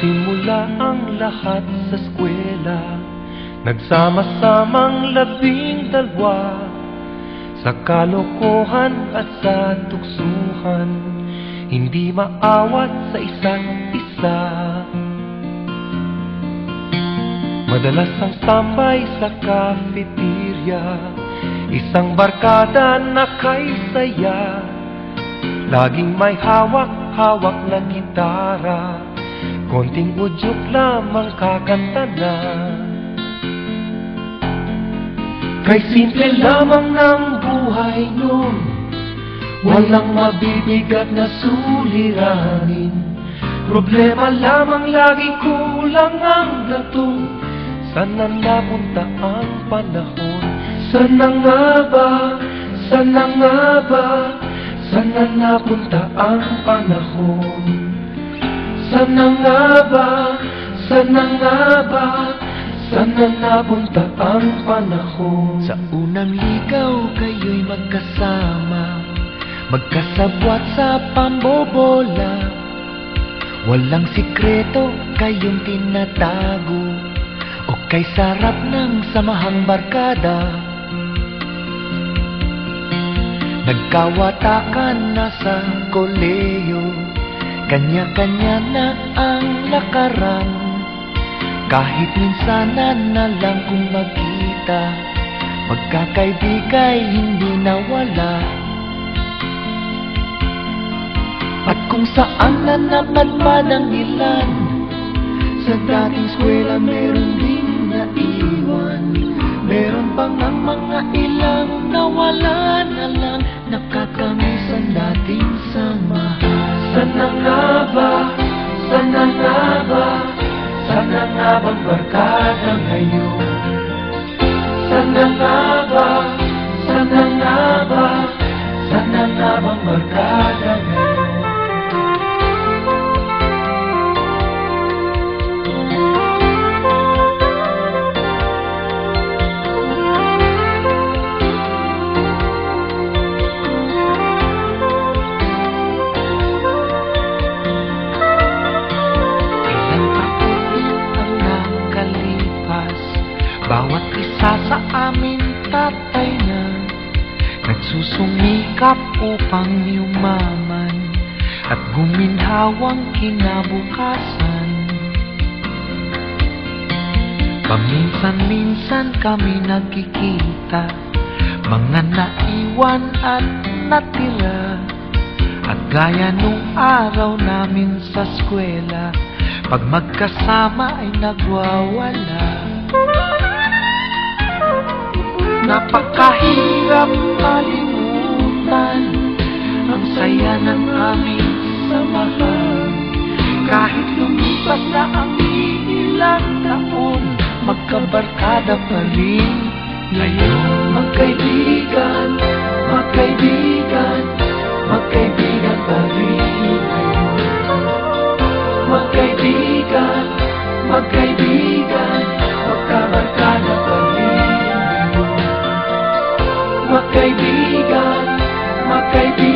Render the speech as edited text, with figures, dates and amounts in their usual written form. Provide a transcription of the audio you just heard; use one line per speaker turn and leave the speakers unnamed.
Nagsimula ang lahat sa eskwela, nagsama-samang 12 sa kalokohan at sa tuksuhan, hindi maawat sa isa't isa. Madalas ang tambay sa cafeteria, isang barkada na kay saya, laging may hawak-hawak na gitara, konting udyok lamang kakanta na. Kay simple lamang ng buhay nun, walang mabibigat na suliranin. Problema lamang lagi kulang ang gatong. Sana napunta ang panahon? Sana nga ba? Sana nga ba? Sana napunta ang panahon? Sana nga ba? Sana nga ba? Sana napunta ang panahon?
Sa unang ligaw kayo'y magkasama, magkasabwat sa pambobola. Walang sikreto kayong tinatago, o kay sarap ng samahang barkada. Nagkawatakan na sa koleyo, kanya-kanya na ang lakaran. Kahit minsanan na lang kung magkita, magkakaibigay hindi nawala. At kung saan na napadpad ang ilan, sa dating eskwela meron ding naiwan. Meron pang ang mga ilang nawala na lang, nakakamiss ang dating samahan.
Sana nga ba? Sana nga ba? Sana nga bang barkada ngayon? Sana nga ba? Sana nga ba? Sana nga bang barkada ngayon?
Bawat isa sa amin tatay na nagsusumikap upang yumaman at guminhawang kinabukasan. Paminsan-minsan kami nagkikita, mga naiwan at natira. At gaya nung araw namin sa eskwela, pag magkasama ay nagwawala. Napakahirap malimutan ang saya ng aming samahan. Kahit lumipas na ang ilang taon, magkabarkada pa rin ngayon.
Magkaibigan, magkaibigan, magkaibigan pa rin ngayon. Magkaibigan, magkaibigan, magkabarkada pa rin. Magkaibigan, magkaibigan.